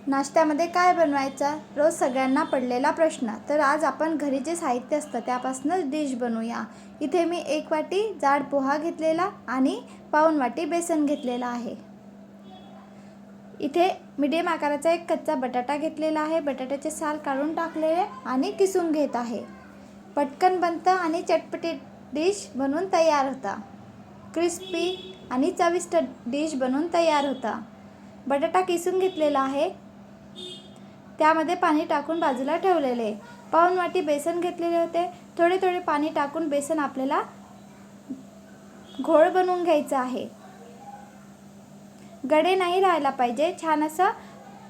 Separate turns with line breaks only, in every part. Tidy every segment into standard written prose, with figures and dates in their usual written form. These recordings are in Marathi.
नाश्त्यामध्ये काय बनवायचा? रोज सगळ्यांना पडलेला प्रश्न. तर आज आपण घरी जे साहित्य असतं त्यापासूनच डिश बनवूया. इथे मी 1 वाटी जाड पोहा घेतलेला आणि पाऊण वाटी बेसन घेतलेला आहे. इथे मीडियम आकाराचा एक कच्चा बटाटा घेतलेला आहे. बटाट्याचे साल काढून टाकलेले आणि किसून घेत आहे. पटकन बनतं आणि चटपटीत डिश बनवून तयार होता. क्रिस्पी आणि चविष्ट डिश बनवून तयार होता. बटाटा किसून घेतलेला आहे. त्यामध्ये पाणी टाकून बाजूला ठेवलेले. पाऊण वाटी बेसन घेतलेले होते. थोडे थोडे पाणी टाकून बेसन आपल्याला घोळ बनवून घ्यायचा आहे. गडे नाही राहायला पाहिजे. छान असं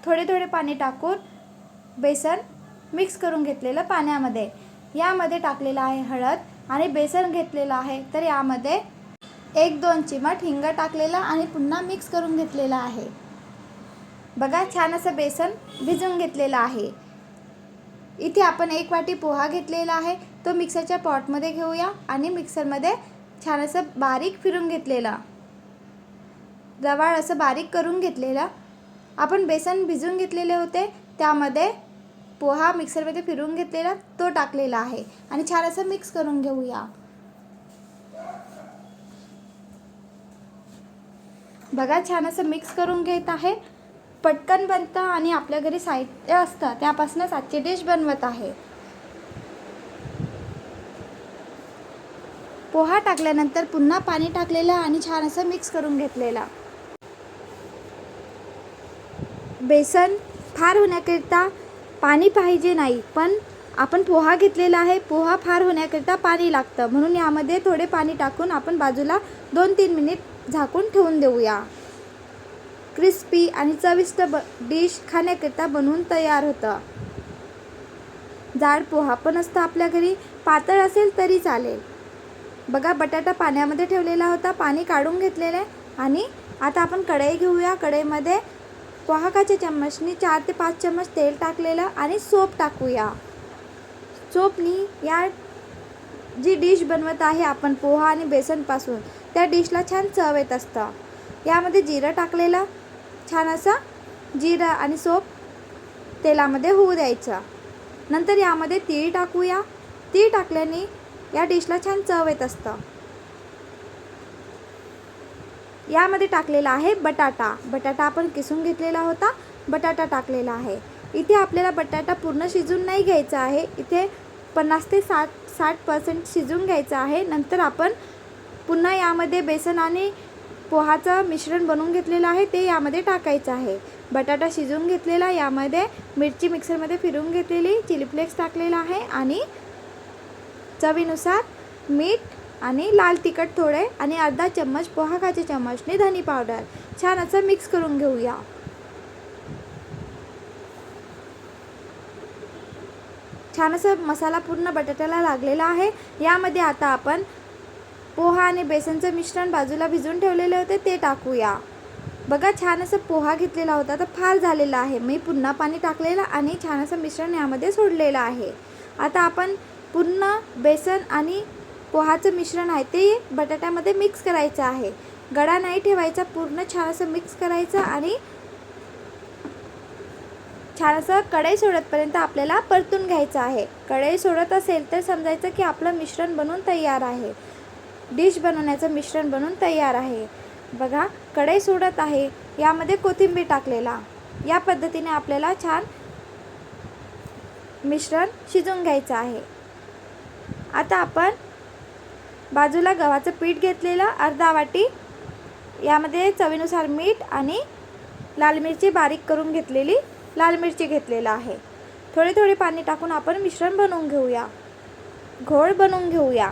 थोडे थोडे पाणी टाकून बेसन मिक्स करून घेतलेलं पाण्यामध्ये. यामध्ये टाकलेलं आहे हळद आणि बेसन घेतलेलं आहे. तर यामध्ये 1-2 चिमट हिंग टाकलेला आणि पुन्हा मिक्स करून घेतलेलं आहे. बघा, छान असं बेसन भिजवून घेतलेलं आहे. इथे आपण 1 वाटी पोहा घेतलेला आहे. तो मिक्सरच्या पॉटमध्ये घेऊया आणि मिक्सरमध्ये छान असं बारीक फिरून घेतलेला, रवाळ असं बारीक करून घेतलेला. आपण बेसन भिजवून घेतलेले होते त्यामध्ये पोहा मिक्सरमध्ये फिरून घेतलेला तो टाकलेला आहे आणि छान असं मिक्स करून घेऊया. बघा, छान असं मिक्स करून घेत आहे. पटकन बनतं आणि आपल्या घरी साहित्य असतं त्यापासूनच आजची डिश बनवत आहे. पोहा टाकल्यानंतर पुन्हा पाणी टाकलेलं आणि छान असं मिक्स करून घेतलेला. बेसन फार होण्याकरिता पाणी पाहिजे नाही, पण आपण पोहा घेतलेला आहे. पोहा फार होण्याकरिता पाणी लागतं, म्हणून यामध्ये थोडे पाणी टाकून आपण बाजूला 2-3 मिनिट झाकून ठेवून देऊया. क्रिस्पी आणि चविष्ट डिश खाण्याकरिता बनवून तयार होतं. जाड पोहा पण असतं आपल्या घरी, पातळ असेल तरी चालेल. बघा, बटाटा पाण्यामध्ये ठेवलेला होता, पाणी काढून घेतलेले आणि आता आपण कढई घेऊया. कढईमध्ये पोहाकाच्या चम्मचनी 4 ते 5 चम्मच तेल टाकलेलं आणि सोप टाकूया. सोपनी या जी डिश बनवत आहे आपण पोहा आणि बेसनपासून, त्या डिशला छान चव येत असतं. यामध्ये जिरं टाकलेलं, छान असं जिरं आणि सोप तेलामध्ये होऊ द्यायचं. नंतर यामध्ये तीळ टाकूया. तीळ टाकल्याने या डिशला छान चव येत असतं. यामध्ये टाकलेला आहे बटाटा. बटाटा आपण किसून घेतलेला होता. बटाटा टाकलेला आहे. इथे आपल्याला बटाटा पूर्ण शिजून नाही घ्यायचा आहे. इथे 50 ते 60% शिजून घ्यायचं आहे. नंतर आपण पुन्हा यामध्ये बेसन आणि पोहाचं मिश्रण बनवून घेतलेलं आहे ते यामध्ये टाकायचं आहे. बटाटा शिजून घेतलेला, यामध्ये मिरची मिक्सरमध्ये फिरवून घेतलेली, चिली फ्लेक्स टाकलेला आहे आणि चवीनुसार मीठ आणि लाल तिखट थोडे आणि अर्धा चम्मच पोहाकाच्या चम्मचने धनी पावडर. छान असं मिक्स करून घेऊया. छान असं मसाला पूर्ण बटाट्याला लागलेला आहे. यामध्ये आता आपण पोहा आणि बेसनचं मिश्रण बाजूला भिजवून ठेवलेले होते ते टाकूया. बघा, छान असं पोहा घेतलेला होता तर फार झालेला आहे. मी पुन्हा पाणी टाकलेलं आणि छान असं मिश्रण यामध्ये सोडलेलं आहे. आता आपण पूर्ण बेसन आणि पोहाचं मिश्रण आहे ते बटाट्यामध्ये मिक्स करायचं आहे. गडा नाही ठेवायचा, पूर्ण छान असं मिक्स करायचं आणि छान असं कढई सोडतपर्यंत आपल्याला परतून घ्यायचं आहे. कढई सोडत असेल तर समजायचं की आपलं मिश्रण बनवून तयार आहे. डिश बनवण्याचं मिश्रण बनवून तयार आहे. बघा, कढई सोडत आहे. यामध्ये कोथिंबीर टाकलेला. या पद्धतीने आपल्याला छान मिश्रण शिजवून घ्यायचं आहे. आता आपण बाजूला गव्हाचं पीठ घेतलेलं अर्धा वाटी, यामध्ये चवीनुसार मीठ आणि लाल मिरची बारीक करून घेतलेली लाल मिरची घेतलेला आहे. थोडे थोडे पाणी टाकून आपण मिश्रण बनवून घेऊया. घोळ बनवून घेऊया.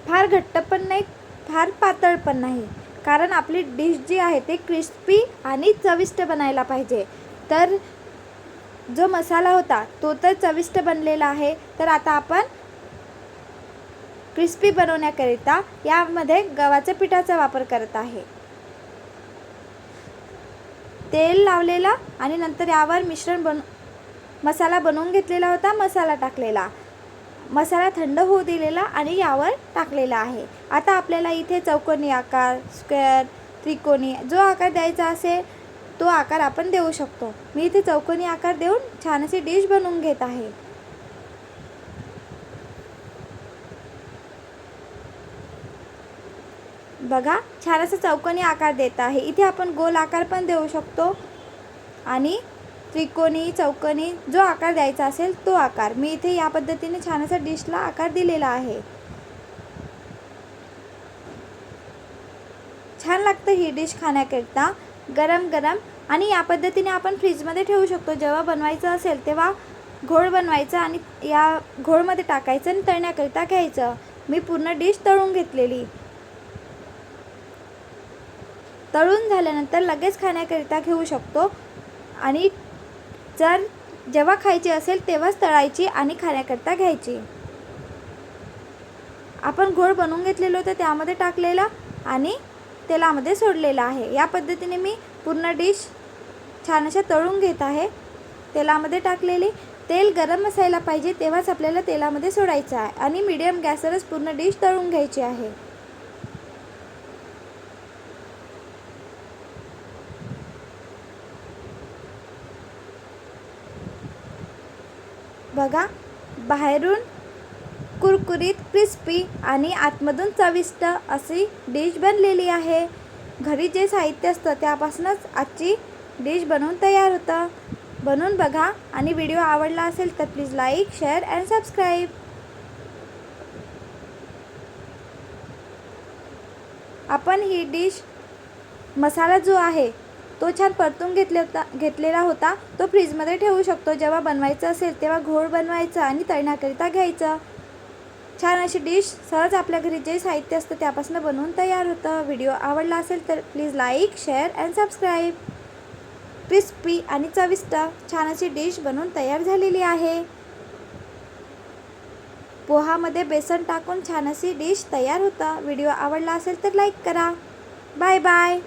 फार घट्ट पण नाही, फार पातळ पण नाही, कारण आपली डिश जी आहे ते क्रिस्पी आणि चविष्ट बनायला पाहिजे. तर जो मसाला होता तो तर चविष्ट बनलेला आहे. तर आता आपण क्रिस्पी बनवण्याकरिता यामध्ये गव्हाच्या पिठाचा वापर करत आहे. तेल लावलेला आणि नंतर यावर मसाला बनवून घेतलेला होता. मसाला टाकलेला, मसाला थंड होऊ दिलेला आणि यावर टाकलेला आहे. आता आपल्याला इथे चौकोनी आकार, स्क्वेअर, त्रिकोणी जो आकार द्यायचा असेल तो आकार आपण देऊ शकतो. मी इथे चौकोनी आकार देऊन छान अशी डिश बनवून घेत आहे. बघा, छान असा चौकोनी आकार देत आहे. इथे आपण गोल आकार पण देऊ शकतो आणि त्रिकोणी, चौकोनी जो आकार द्यायचा असेल तो आकार. मी इथे या पद्धतीने छान असा डिशला आकार दिलेला आहे. छान लागतं ही डिश खाण्याकरिता गरम गरम. आणि या पद्धतीने आपण फ्रीजमध्ये ठेवू शकतो. जेव्हा बनवायचं असेल तेव्हा घोळ बनवायचा आणि या घोळमध्ये टाकायचं आणि तळण्याकरिता घ्यायचं. मी पूर्ण डिश तळून घेतलेली. तळून झाल्यानंतर लगेच खाण्याकरिता घेऊ शकतो आणि जेव्हा खायची असेल तेव्हाच तळायची आणि खाण्याकरिता घ्यायची. आपण घोळ बनवून घेतलेलं होतं त्यामध्ये टाकलेला आणि तेलामध्ये सोडलेला आहे. या पद्धतीने मी पूर्ण डिश छान अशा तळून घेत आहे. तेलामध्ये टाकलेली. तेल गरम असायला पाहिजे तेव्हाच आपल्याला तेलामध्ये सोडायचं आहे आणि मीडियम गॅसवरच पूर्ण डिश तळून घ्यायची आहे. बघा, बाहेरून कुरकुरीत, क्रिस्पी आणि आतमधून चविष्ट अशी डिश बनलेली आहे. घरी जे साहित्य असतं त्यापासूनच आजची डिश बनवून तयार होतं. बनवून बघा आणि व्हिडिओ आवडला असेल तर please like, share and subscribe. आपण ही डिश मसाला जो आहे तो छान परतून घेतलेला होता. तो फ्रीजमध्ये ठेवू शकतो. जेव्हा बनवायचं असेल तेव्हा घोळ बनवायचा आणि तळण्याकरिता घ्यायचं. छान अशी डिश सहज आपल्या घरी जे साहित्य असतं त्यापासून बनवून तयार होतं. व्हिडिओ आवडला असेल तर please like, share and subscribe. Crispy आणि चविष्ट छान अशी डिश बनवून तयार झालेली आहे. पोहामध्ये बेसन टाकून छान अशी डिश तयार होतं. व्हिडिओ आवडला असेल तर लाईक करा. Bye bye.